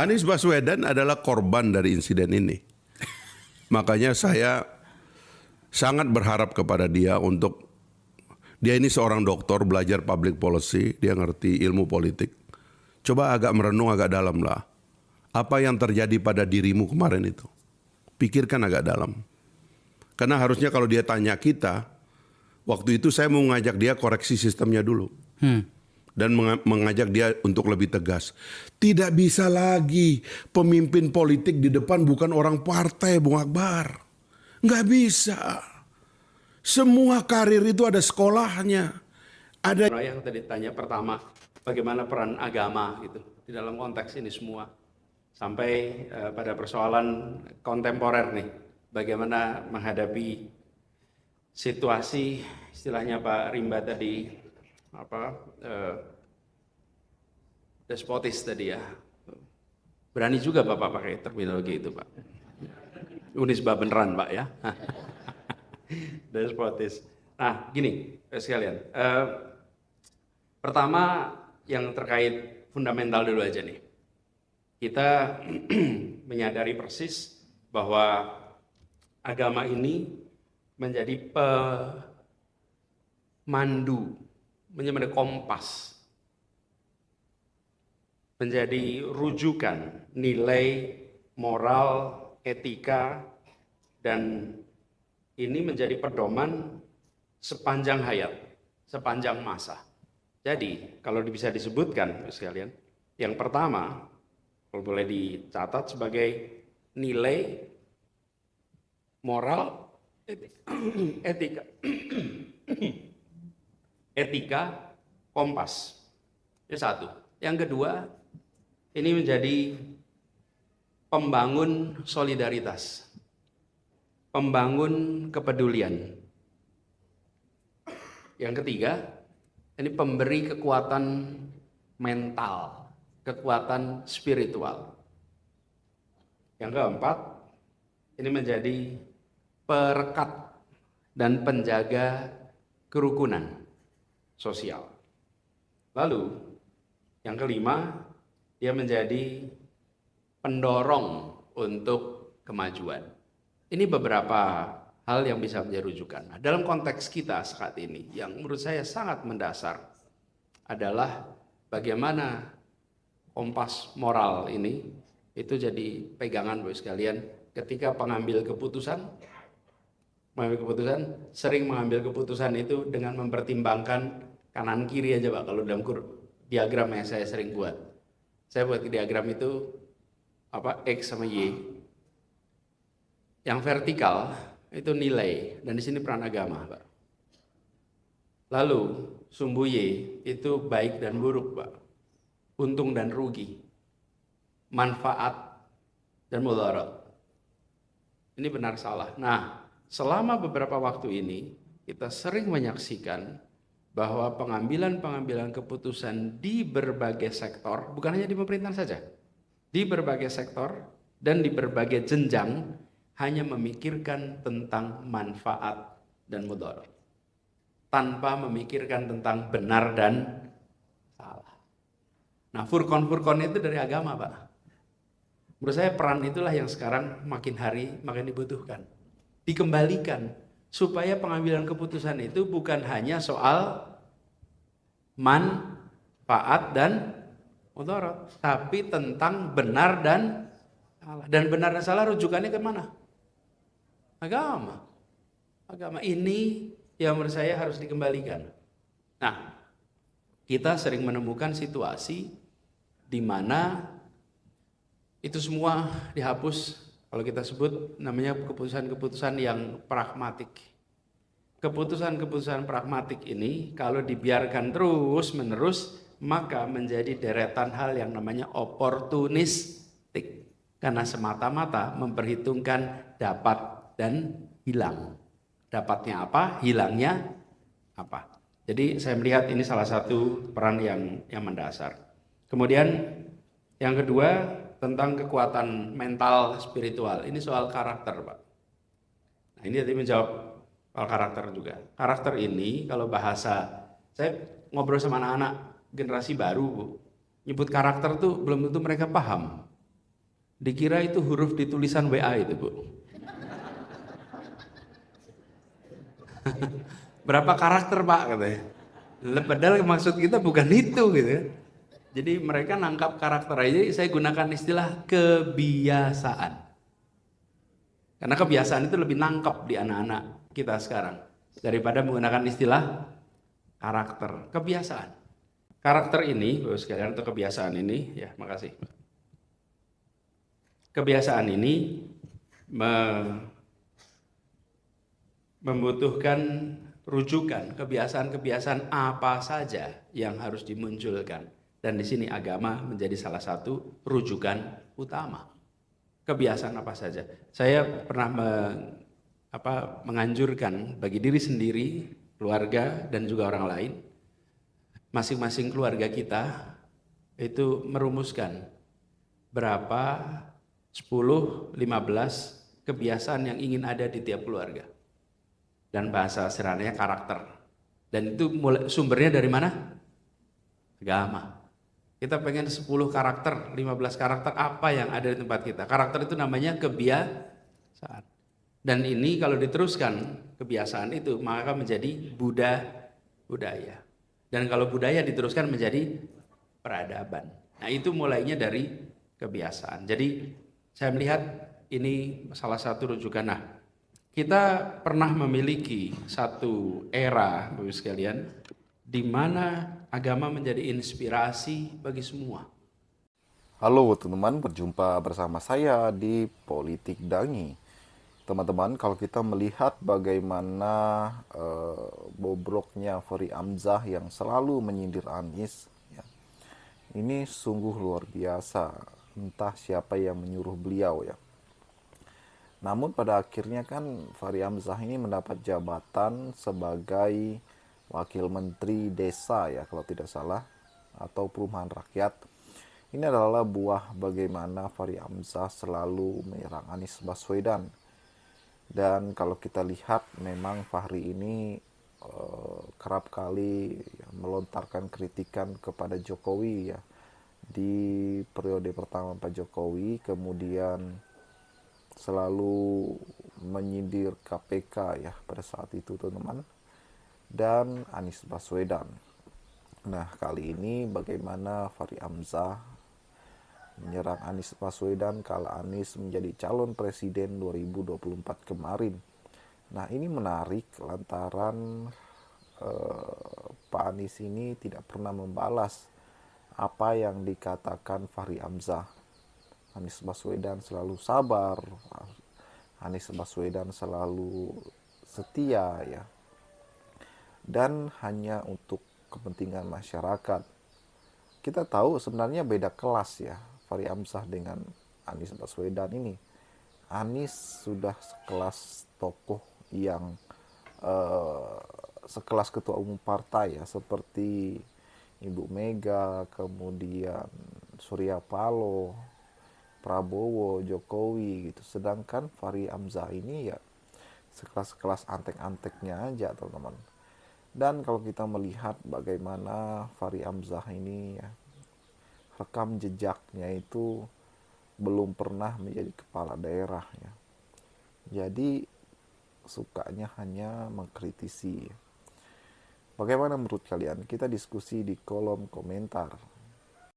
Anies Baswedan adalah korban dari insiden ini. Makanya saya sangat berharap kepada dia untuk, dia ini seorang doktor, belajar public policy, dia ngerti ilmu politik. Coba agak merenung agak dalam lah. Apa yang terjadi pada dirimu kemarin itu? Pikirkan agak dalam. Karena harusnya kalau dia tanya kita, waktu itu saya mau ngajak dia koreksi sistemnya dulu. Dan mengajak dia untuk lebih tegas. Tidak bisa lagi pemimpin politik di depan bukan orang partai, Bung Akbar. Nggak bisa. Semua karir itu ada sekolahnya. Ada yang tadi tanya pertama, bagaimana peran agama gitu di dalam konteks ini semua. Sampai pada persoalan kontemporer nih, bagaimana menghadapi situasi istilahnya Pak Rimba tadi despotis tadi ya. Berani juga Bapak pakai terminologi itu Pak. Unisba beneran Pak ya. Despotis. Nah gini sekalian, pertama yang terkait fundamental dulu aja nih. Kita menyadari persis bahwa agama ini menjadi pemandu, menjadi kompas, menjadi rujukan nilai moral, etika, dan ini menjadi pedoman sepanjang hayat, sepanjang masa. Jadi kalau bisa disebutkan sekalian, yang pertama kalau boleh dicatat sebagai nilai moral, etika, etika, kompas. Itu satu. Yang kedua, ini menjadi pembangun solidaritas, pembangun kepedulian. Yang ketiga, ini pemberi kekuatan mental, kekuatan spiritual. Yang keempat, ini menjadi perekat dan penjaga kerukunan sosial. Lalu, yang kelima, dia menjadi pendorong untuk kemajuan. Ini beberapa hal yang bisa menjadi rujukan. Nah, dalam konteks kita saat ini, yang menurut saya sangat mendasar adalah bagaimana kompas moral ini itu jadi pegangan Bapak sekalian ketika pengambil keputusan sering mengambil keputusan itu dengan mempertimbangkan kanan kiri aja Pak. Kalau dalam diagram yang saya sering buat, saya buat diagram itu X sama Y. Yang vertikal itu nilai, dan di sini peran agama Pak. Lalu sumbu Y itu baik dan buruk Pak, untung dan rugi, manfaat dan mudarat. Ini benar salah. Nah, selama beberapa waktu ini kita sering menyaksikan bahwa pengambilan keputusan di berbagai sektor, bukan hanya di pemerintahan saja, di berbagai sektor dan di berbagai jenjang hanya memikirkan tentang manfaat dan mudarat, tanpa memikirkan tentang benar dan salah. Nah, furkon itu dari agama, Pak. Menurut saya peran itulah yang sekarang makin hari makin dibutuhkan. Dikembalikan supaya pengambilan keputusan itu bukan hanya soal manfaat dan mudarat, tapi tentang benar dan salah. Dan benar dan salah rujukannya kemana? Agama. Agama ini yang menurut saya harus dikembalikan. Nah, kita sering menemukan situasi di mana itu semua dihapus, kalau kita sebut namanya keputusan-keputusan yang pragmatik. Keputusan-keputusan pragmatik ini kalau dibiarkan terus-menerus, maka menjadi deretan hal yang namanya oportunistik. Karena semata-mata memperhitungkan dapat dan hilang. Dapatnya apa, hilangnya apa. Jadi saya melihat ini salah satu peran yang mendasar. Kemudian yang kedua tentang kekuatan mental spiritual. Ini soal karakter, Pak. Nah, ini tadi menjawab soal karakter juga. Karakter ini kalau bahasa, saya ngobrol sama anak-anak generasi baru, Bu, nyebut karakter tuh belum tentu mereka paham. Dikira itu huruf di tulisan WA itu, Bu. Berapa karakter, Pak, katanya. Padahal maksud kita bukan itu gitu. Jadi mereka nangkap karakter aja. Saya gunakan istilah kebiasaan. Karena kebiasaan itu lebih nangkap di anak-anak kita sekarang daripada menggunakan istilah karakter. Kebiasaan. Karakter ini, Bapak sekalian, atau kebiasaan ini, ya, makasih. Kebiasaan ini membutuhkan rujukan, kebiasaan-kebiasaan apa saja yang harus dimunculkan. Dan di sini agama menjadi salah satu rujukan utama. Kebiasaan apa saja. Saya pernah menganjurkan bagi diri sendiri, keluarga, dan juga orang lain, masing-masing keluarga kita itu merumuskan berapa 10, 15 kebiasaan yang ingin ada di tiap keluarga. Dan bahasa sederhananya karakter. Dan itu sumbernya dari mana? Agama. Kita pengen 10 karakter, 15 karakter apa yang ada di tempat kita. Karakter itu namanya kebiasaan. Dan ini kalau diteruskan kebiasaan itu maka menjadi budaya. Dan kalau budaya diteruskan menjadi peradaban. Nah, itu mulainya dari kebiasaan. Jadi saya melihat ini salah satu rujukan. Nah, kita pernah memiliki satu era, Bapak sekalian, di mana agama menjadi inspirasi bagi semua. Halo teman-teman, berjumpa bersama saya di Politik Dangi. Teman-teman, kalau kita melihat bagaimana bobroknya Fahri Hamzah yang selalu menyindir Anies, ya, ini sungguh luar biasa. Entah siapa yang menyuruh beliau ya. Namun pada akhirnya kan Fahri Hamzah ini mendapat jabatan sebagai Wakil Menteri Desa ya kalau tidak salah, atau Perumahan Rakyat. Ini adalah buah bagaimana Fahri Hamzah selalu menyerang Anies Baswedan. Dan kalau kita lihat memang Fahri ini kerap kali ya, melontarkan kritikan kepada Jokowi ya. Di periode pertama Pak Jokowi, kemudian selalu menyindir KPK ya pada saat itu teman-teman, dan Anies Baswedan. Nah, kali ini bagaimana Fahri Hamzah menyerang Anies Baswedan kala Anies menjadi calon presiden 2024 kemarin. Nah, ini menarik lantaran Pak Anies ini tidak pernah membalas apa yang dikatakan Fahri Hamzah. Anies Baswedan selalu sabar, Anies Baswedan selalu setia ya, dan hanya untuk kepentingan masyarakat. Kita tahu sebenarnya beda kelas ya Fahri Hamzah dengan Anies Baswedan ini. Anies sudah sekelas tokoh yang sekelas ketua umum partai ya, seperti Ibu Mega, kemudian Surya Paloh, Prabowo, Jokowi gitu. Sedangkan Fahri Hamzah ini ya sekelas-kelas antek-anteknya aja teman-teman. Dan kalau kita melihat bagaimana Fahri Hamzah ini ya, rekam jejaknya itu belum pernah menjadi kepala daerah ya. Jadi sukanya hanya mengkritisi. Bagaimana menurut kalian? Kita diskusi di kolom komentar.